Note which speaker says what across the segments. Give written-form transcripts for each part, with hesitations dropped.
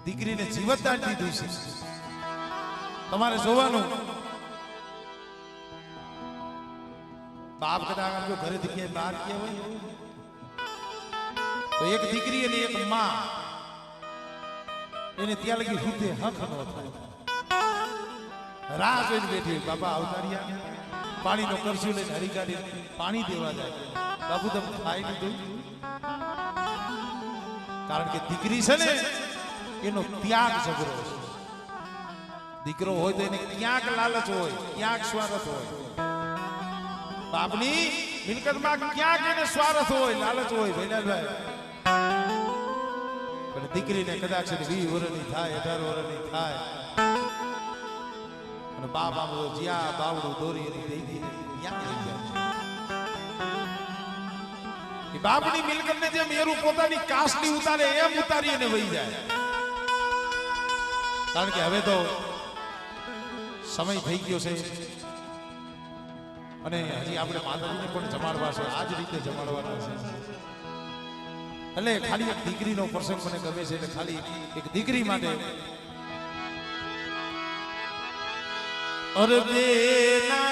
Speaker 1: દીકરીને જીવતદાન દીધું છે. તમારે જોવાનું બાપ કદાચ જો ઘરેથી ક્યાંય બહાર ગયા હોય તો એક દીકરી અને એક માં એને ત્યાં લગી હુતે હક ન થાય. રાહ જોઈને બેઠી બાપા આવતારિયા પાણીનો કરશું લઈને હરી કાઢી પાણી દેવા જાય. બાપુ તમે ખાઈ લીધું? કારણ કે દીકરી છે ને એનો ત્યાગ જબરો છે. દીકરો હોય તો એને ક્યાંક લાલચ હોય, ક્યાંક સ્વાર્થ હોય. બાપની મિલકતમાં ક્યાંક એને સ્વાર્થ હોય, લાલચ હોય. ભૈલાલભાઈ પણ દીકરીને કદાચ 20 વર્ષની થાય, 18 વર્ષની થાય અને બાપ આમ જ્યાં બાવડું દોરી એની દઈ દે ક્યાં લઈ જાય. બાપની મિલકત ને જેમ એરું પોતાની કાસ્ટની ઉતારે એમ ઉતારી અને વહી જાય. કારણ કે હવે તો સમય થઈ ગયો છે અને હજી આપણે માતાજીને પણ જમાડવા છે, આ જ રીતે જમાડવાના છે. એટલે ખાલી એક દીકરીનો પ્રસંગ મને ગમે છે. એટલે ખાલી એક દીકરી માટે અરે બેના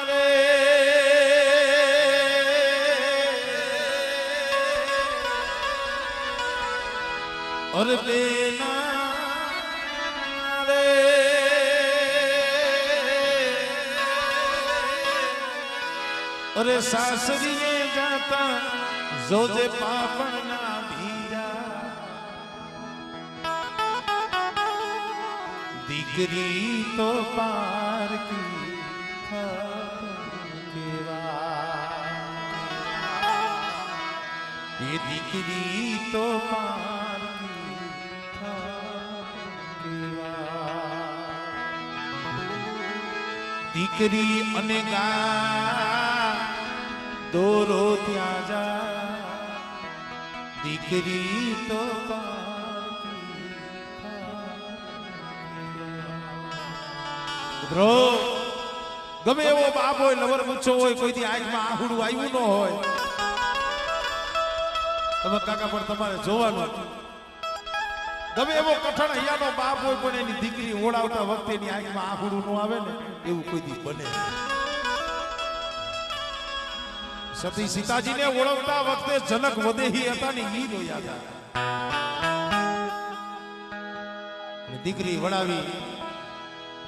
Speaker 1: રે અરે બેના રે અરે સાસરીએ જાતા જોજે પાપણના ભીરા. દીકરી તો પારકી કેવા એ દીકરી તો દીકરી અને ગા દોરો ત્યાં જા. દીકરી તો ગમે એવો બાપ હોય, લવર મૂછો હોય, કોઈથી આંખમાં આહુડું આવ્યું ન હોય, તમે કાકા પણ તમારે જોવાનું. ગમે એવો કઠણ હૈયાનો બાપ હોય પણ એની દીકરી ઓળાવતા વખતે એની આંખમાં આંખુડું ન આવે ને એવું કોઈ દી બને. સતી સીતાજીને ઓળવતા વખતે જનક વદેહી હતા ને ઈ રોયા હતા. દીકરી વડાવી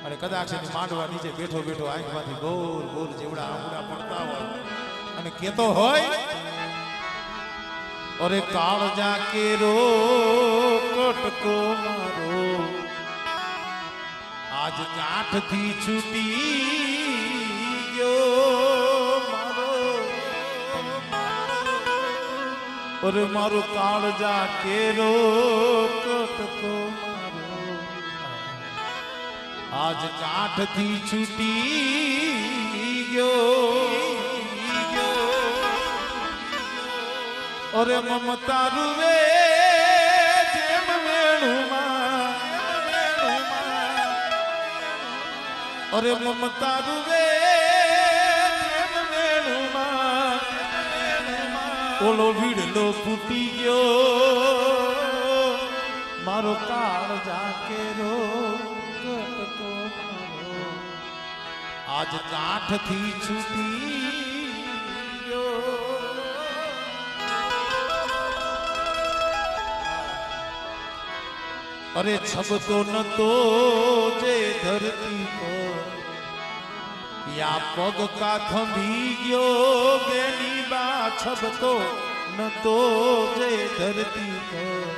Speaker 1: અને કદાચ એની માંડવા નીચે બેઠો બેઠો આંખમાંથી ગોલ ગોલ જેવડા આંખડા પડતા હોય અને કેતો હોય અરે કાળજા કેરો કટકો મારો આજ કાઠથી છૂટી ગયો મારો. અરે મારો કાળજા કેરો કટકો મારો આજ કાઠથી છૂટી ગયો. અરે મમતા રૂવે જેમ મેણુમાં, અરે મમતા રૂવે જેમ મેણુમાં ઓલો વીડલો ફૂટી ગયો મારો કાળજા કેરો કટકો મારો આજ કાઠથી છૂટી ગયો. અરે છબતો નતો જે ધરતી પર યા પગ કા થંભી ગયો બેની બા. છબતો નતો જે ધરતી પર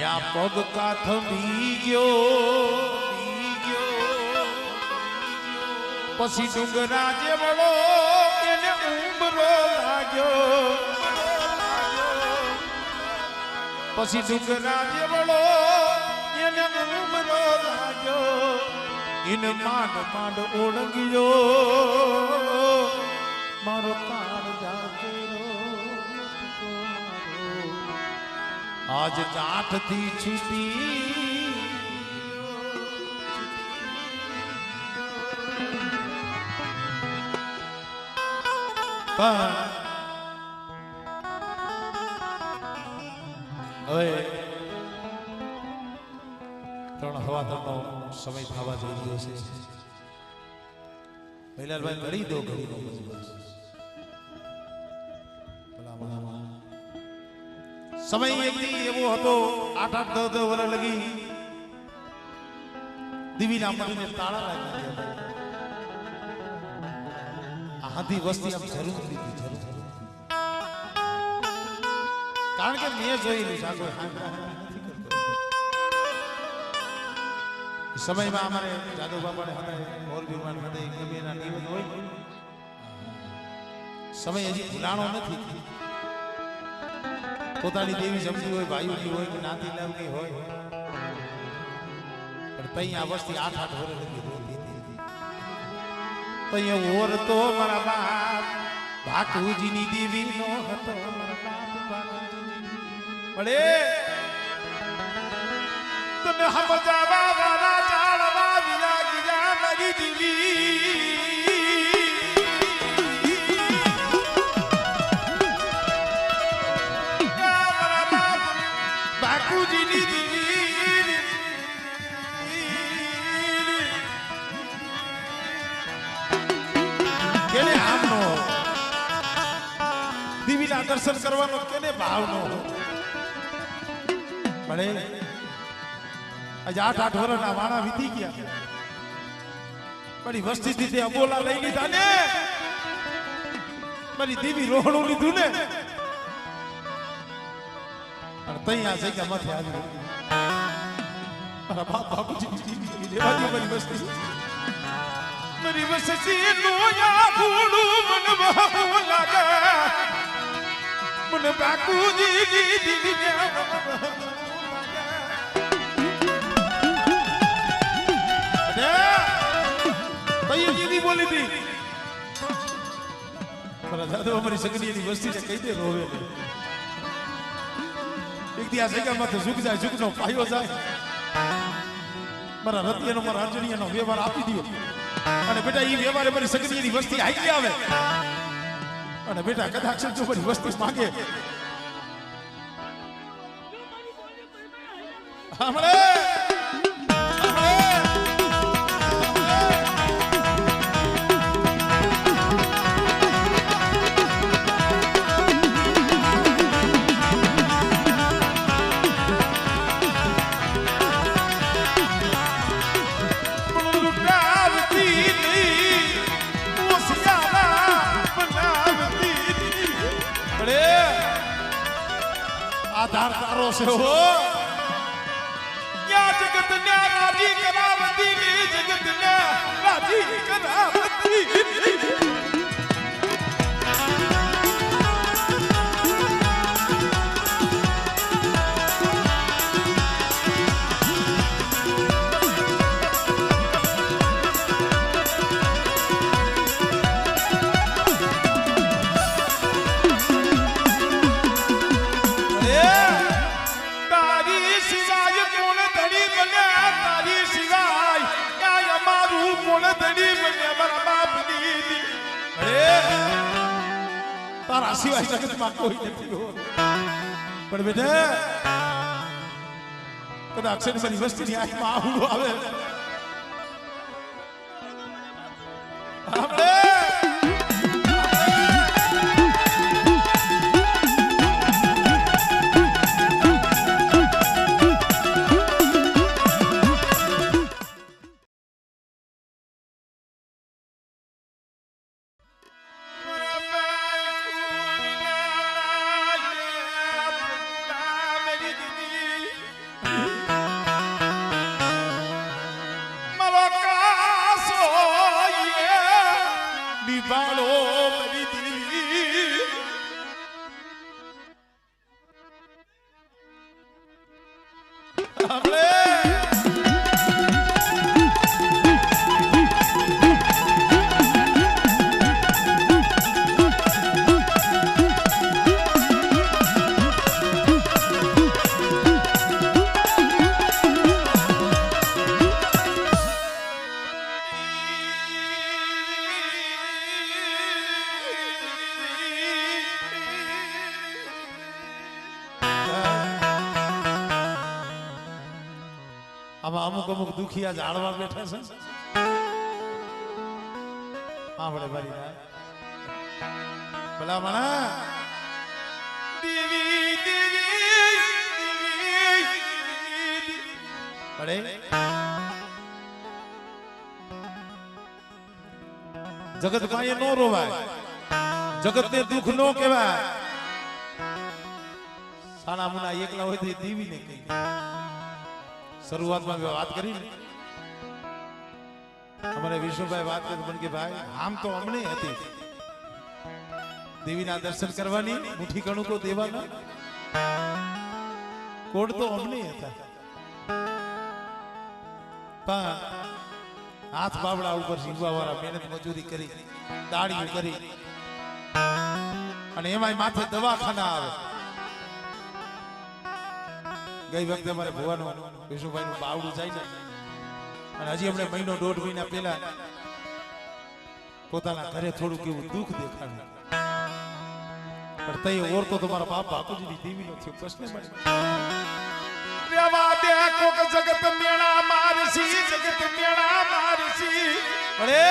Speaker 1: યા પગ કા થંભી ગયો. પછી ડુંગરા જેવડો એને ઉંબરો લાગ્યો. પછી ડુંગરા જેવડો એને ઉમરો લાગ્યો. એને માંડ માંડ ઓળંગ્યો મારો કાળજા કેરો આજ કાઠથી છૂટી. પણ હવે 3 હવા 3નો સમય થવા જઈ રહ્યો છે. મહિલાલભાઈ ઘડી દો ઘડી દો સમય એકદી એવો હતો 8-8 10 વર્ષ લગી દીવીના મઢને તાળા લાગી ગયા. આ હાથી વસ્તી આમ જરૂર લીધી જરૂર, કારણ કે મેં જોયેલું સાગો નથી કરતો. સમયમાં અમારે જાદવ બાપાને હતા મોરબીમાં હતા ગમેના નિયમ હોય, સમય હજી ભૂલાણો નથી. પોતાની દેવી જમતી હોય, ભાઈઓની હોય કે નાતી લાવની હોય, પણ તઈ આ વસ્તી 8-8 વર્ષ લગી રોતી હતી. તઈ ઓર તો મારા બાપ ભાકુજીની દેવી નો હતો, મારા બાપ મળે તને હમજાવા વાળા ચાળવા વિલા ગીરા મારી દેવી. બાકુજીની દેવી કેને આમનો દેવીના દર્શન કરવાનો કેને ભાવનો મળે. આજે 8-8 વર્ષના વાણા વીતી ગયા, મારી વસ્તી થી અબોલા લઈ લીધા ને, મારી દેવી રોહણું લીધું ને, અને તૈયા જગ્યા માથે આવી મારા બાપ બાપુજી લેવા દે મારી વસ્તી. મારી વસ્તી નોયા ભૂલું મન બહુ લાગે, મને બાપુજી દીદી ને તૈયારી બોલી હતી. મારા દાદા અમારી સગડીની વસ્તીને કહી દે રોવે એક દી આ જગ્યામાં તો ઝુક જાય, ઝુકનો પાયો જાય. મારા રતિયાનો મારા અર્જુનિયાનો વ્યવહાર આપી દો, અને બેટા એ વ્યવહારે મારી સગડીની વસ્તી આવી આવે, અને બેટા કદાચ જો મારી વસ્તી માંગે હમણે આધાર તારો છે હો. યા જગત ને રાજી કરાવતી ની, જગત ને રાજી કરાવતી. તારા સિવાય જગતમાં કોઈ નથી હો. પણ બેટા કદાચ મારી વસ્તીની આંખમાં આહુડો આવે, આપણે આમાં અમુક અમુક દુખિયા ઝાડવા બેઠા છે આપણે ભરી ના ભલા મણા દેવી દેવી અરે જગત માં એ નો રોવાય, જગત ને દુઃખ નો કહેવાય. સાના મુના એકલા હોય તો દેવી ને કહી શરૂઆતમાં વાત કરી ને અમારે વિષ્ણુભાઈ વાત કરી પણ કે ભાઈ આમ તો અમને હતી દેવીના દર્શન કરવાની, મુઠ્ઠી કણું કો દેવાના, કોડ તો અમને હતા. પણ હાથ બાવડા ઉપર શીખવા વાળા મહેનત મજૂરી કરી, દાડીઓ કરી અને એમાંય માથે દવાખાના આવે. ગઈ વખતે અમારે ભુવાનું વિષ્ણુભાઈ નું બાવડું જાય છે અને હજી અમને મહિનો દોઢ મહિના પહેલા પોતાના ઘરે થોડુંક એવું દુઃખ દેખાડ્યું. પણ તઈ ઓર તો તમારા બાપ બાપુજીની દેવી નો થયો પ્રશ્ન રેવા દે કોક જગત મેળા મારસી, જગત મેળા મારસી. અરે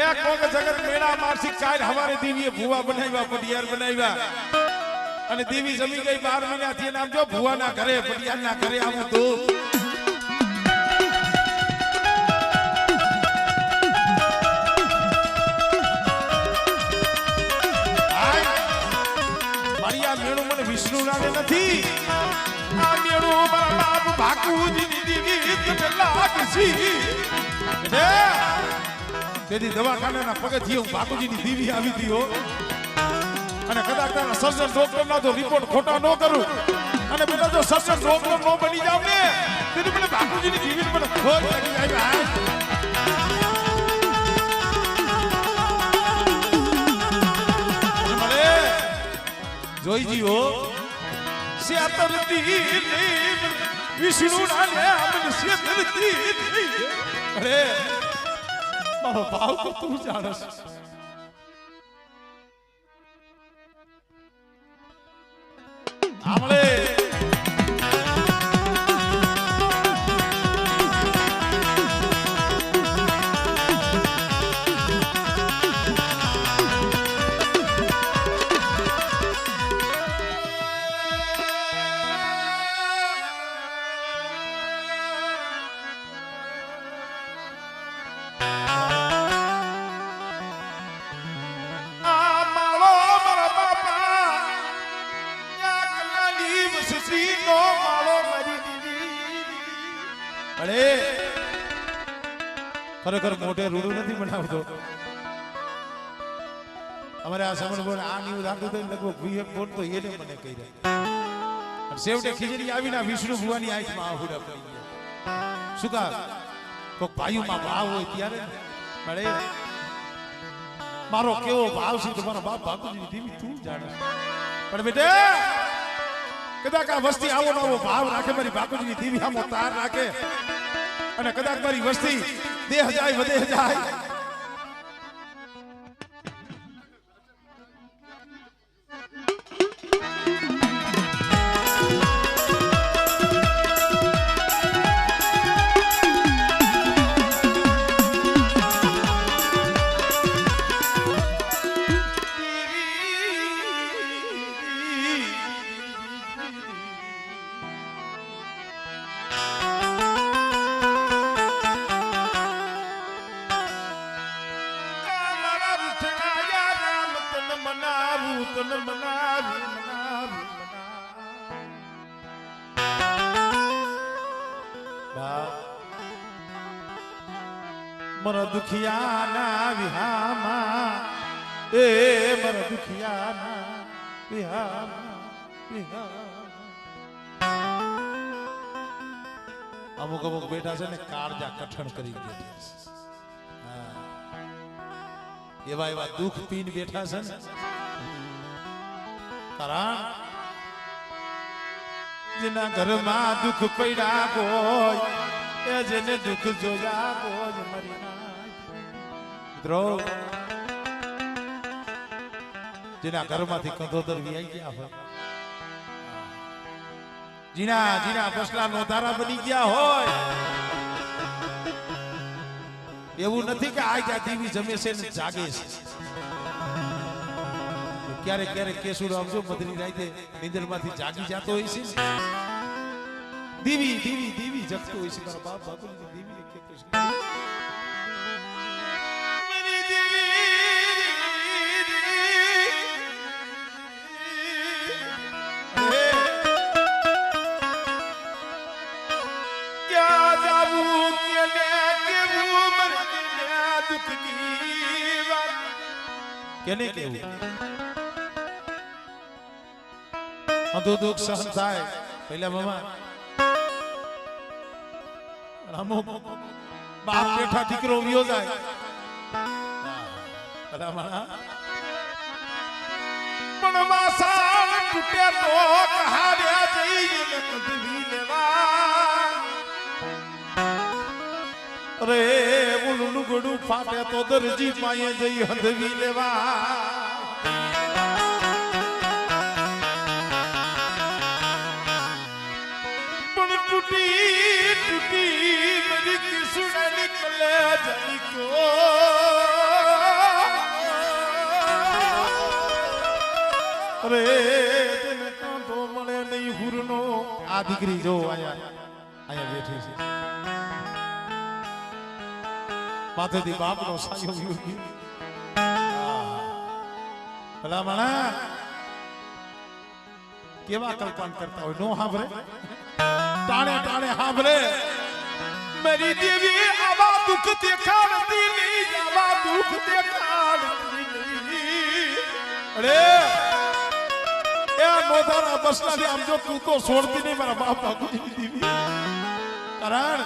Speaker 1: એ કોક જગત મેળા મારસી. કાલ હવારે દેવીએ ભુવા બનાવ્યા, પડિયાર બનાવ્યા અને દેવી જમી ગઈ 12 મહિનાથી. નામ જો ભુવાના ઘરે પડિયારના ઘરે આવું તો મારી આ મેળું મને વિષ્ણુ નામે નથી, આ મેળું મારા બાપ ભાકુજીની દેવી તમે લાગશી. તેથી દવાખાનાના પગથિયે હું ભાકુજીની દેવી આવી હતી હો. અને કદાચ તારા સર્જન ડોક્ટર ના તો રિપોર્ટ ખોટા ન કરું અને બેટા જો સર્જન ડોક્ટર નો બની જાવ ને તેથી મને બાપુજીની જીવીને મને ખોટ લાગી જાય. મને જોઈજી હો સેતરતી વિષ્ણુ ના નામ સેતરતી. અરે મારો ભાવ તો તું જાણસ. આમળે ખરેખર મોઢે રૂડું નથી બનાવતો. અમારે આ સમણ બોલ આ ન્યૂઝ આટલું તો લગભગ વીએ બોલ તો એને મને કહી રહ્યા. સેવટે ખીજડી આવીને વિષ્ણુ ભુવાની આંખમાં આહુડા પડી ગયા. શું કા કોક ભાઈઓમાં ભાવ હોય ત્યારે મળે. મારો કેવો ભાવ છે તમારા બાપ બાપુજીની દેવી તું જાણે. પણ બેટા કદાચ આ વસ્તી આવો નવો ભાવ રાખે, મારી બાપુજીની દેવી આમો તાર રાખે અને કદાચ મારી વસ્તી દેહ જાય વધે જાય મર દુખિયાના વિહામાં એ મર દુખિયાના વિહામાં. અમુક અમુક બેઠા છે ને કાળજા કઠણ કરી બેઠા છે. એવા એવા દુઃખ પીને બેઠા છે ને કારણ જેના ઘરમાં દુઃખ પડ્યા કોઈ એ જેને દુઃખ જોયા કોઈ મરી દ્રોહ જેના ઘરમાંથી કંધોદર વિયાઈ ગયા હોય જીના જીના બસલા નોધારા બની ગયા હોય એવું નથી કે આ દેવી જમે છે ને જાગે છે. ક્યારેક ક્યારેક કેસુડો આવજો મધની રાતે નિંદરમાંથી જાગી જતો હોય છે. દેવી દેવી દેવી જગતો હોય છે. મારા બાપ બાપુની દેવીને કહેતો છે મારી દેવી ક્યાં જાવું કેવું મને દુઃખની વાત કેને કેવું અંધો દુઃખ સહન થાય પહેલા મામા અમુક બાપ બેઠા દીકરો વિયો જાય પણ વાસાળ તૂટે તો કહાડ્યા જઈને કદવી લેવા અરે બોલું ગડું ફાટે તો દરજી પાયે જઈ હંધવી લેવા टूटी टूटी मेरी किस्मत निकले जानी को अरे तने कांटो મળે નહીં હુરનો આ દીકરી જો આયા બેઠી છે માથેથી બાપનો સાયો યુગી ભલા માણા કેવા કલ્પના કરતા હોય નો સાંભળે टाणे टाणे हांभरे मेरी देवी आवा दुख देखाड़ती नहीं आवा दुख देखाड़ती नहीं अरे ए नोधारा बसला ने आम जो तू तो छोड़ती नहीं मारा बाप बापूजी देवी कारण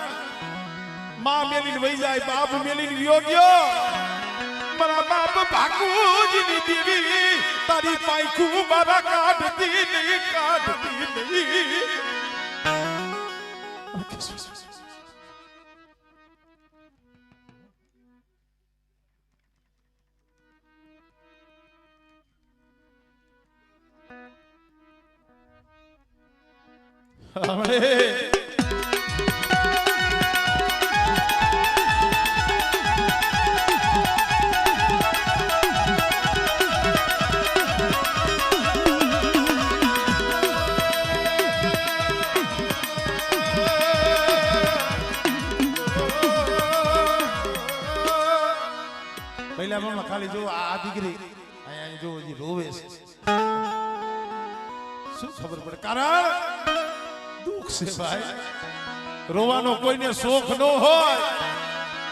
Speaker 1: मां मेली वही जाए बाप मेली योग्य मारा बाप बापूजी देवी तारी पाईखू मारा काटती नहीं ખાલી જો આ દીકરી અહીંયા જો હજી રોવે છે શું ખબર પડે કારણ દુઃખ છે ભાઈ રોવાનો કોઈને શોખ ન હોય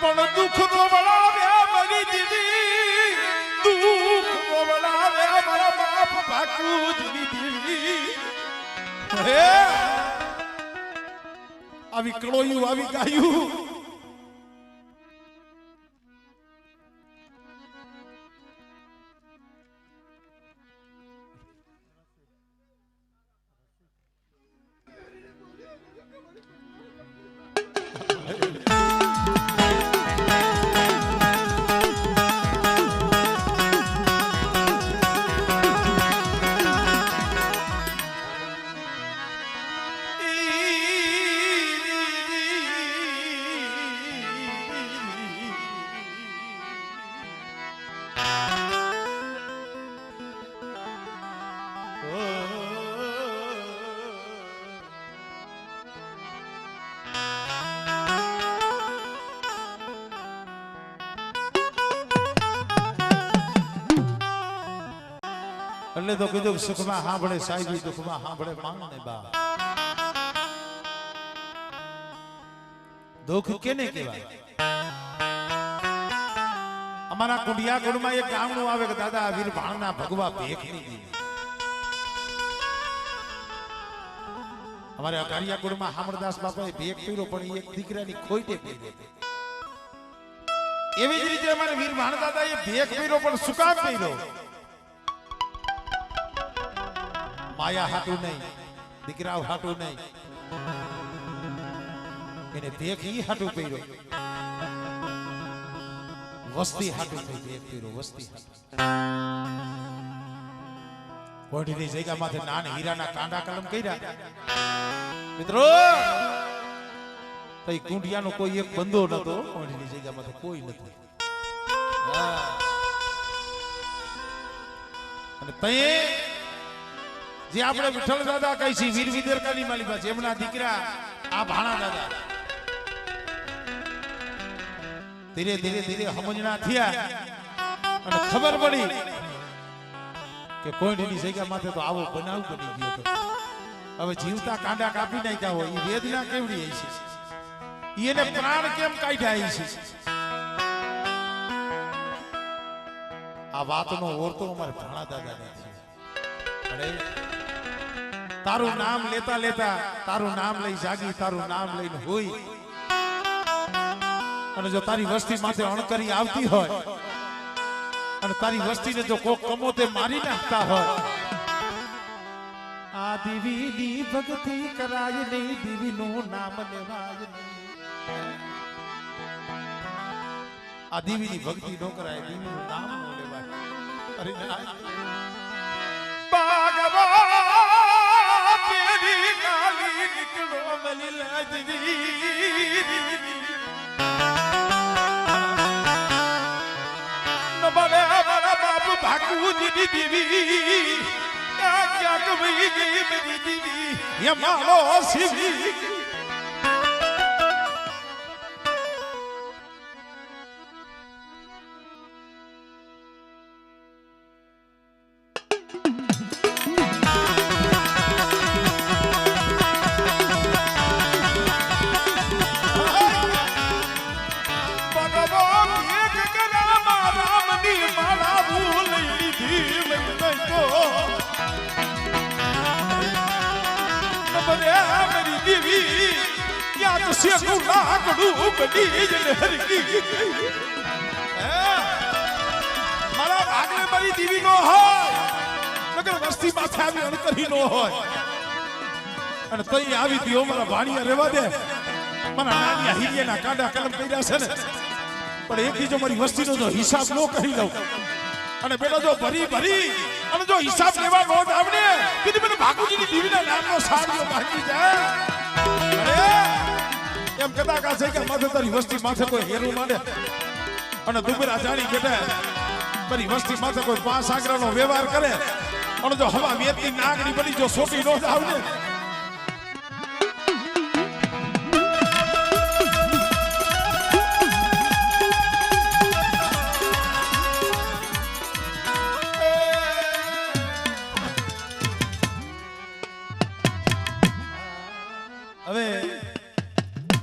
Speaker 1: પણ દુઃખ તો વળાવે મારી દીદી દુઃખ તો વળાવે મારા બાપ બાપુજી દીદી હે આવી કળોયું આવી ગાયું એટલે તો કીધું સુખમાં સાંભળે સાહેબી દુઃખમાં સાંભળે માંગને બા દુઃખ કેને કહેવાય અમારા કુંડિયા કુંડમાં એક ગામનું આવે કે દાદા વીર ભાણના ભગવા ભેખ ની દીધી અમારે અકારિયા કુંડમાં હામરદાસ બાપાએ ભેખ પીરો પણ એક દીકરાની ખોઈટે પીરો એવી જ રીતે અમારે વીર ભાણ દાદાએ ભેખ પીરો પણ શું કામ પીરો माया हाटू नहीं दीकराओ हाटू नहीं એને ભેખ ઈ હાટુ પીરો વસ્તી હાટુ થઈ ભેખ પીરો વસ્તી હાટુ કોઢીની જગ્યામાંથી નાન હીરાના કાંડા કલમ કર્યા મિત્રો તો કુંડિયાનો કોઈ એક બંદો નતો કોઢીની જગ્યામાંથી કોઈ નથી અને તે જે આપણે વિઠ્ઠલ દાદા કહી છે વીર વિદેરકાની માલિકા જેમના દીકરા આ ભાણા દાદા ધીરે ધીરે ધીરે સમજણા થયા અને ખબર પડી કે કોઈની જગ્યા માથે તો આવો બનાવ બની ગયો હતો હવે જીવતા કાંડા કાપી નાખ્યા હોય એ વેદના કેવડી છે એને પ્રાણ કેમ કાઢ્યા છે આ વાતનો ઓરતો અમારે ભાણા દાદા નથી અરે તારું નામ લેતા લેતા તારું નામ લઈ જાગી તારું નામ લઈને હોય અને જો તારી વસ્તી માથે અણકરી આવતી હોય અને તારી વસ્તીને જો કોક કમોતે મારી નાખતા હોય આ દેવીની ભક્તિ કરાય નહીં દેવીનું નામ લેવાય નહીં આ દેવીની ભક્તિ ન કરાય દેવીનું નામ ન લેવાય અરે ભગવાન તેરી કાલી નીકળો મલી લાજવી નબળે મારા બાપુ ભાગુજી દેવી ક્યાં કમી ગઈ મેરી દેવી એ મારો શિવી મારા ભાગને મારી દીવી નો હોય નગર વસ્તી માથે આવી અણકરી નો હોય અને તઈ આવી દીઓ મારા ભાણિયા રેવા દે મારા નાનિયા હીરિયાના કાંડા કલમ કર્યા છે ને પણ એક જો મારી વસ્તીનો જો હિસાબ નો કરી લઉં અને બેટા જો ભરી ભરી અને જો હિસાબ લેવા નો આવડે કીધી મને ભાગુજીની દીવીના નામનો સાડિયો બાકી જાય અરે એમ કદા કા છે કે માથે તારી વસ્તી માથે કોઈ હેરું માંડે અને દુબરા જાણી બેઠા તારી વસ્તી માથે કોઈ પાંચ આંકડાનો વ્યવહાર કરે અને જો હવા વેતની નાગણી બની જો સોટી નો આવડે હવે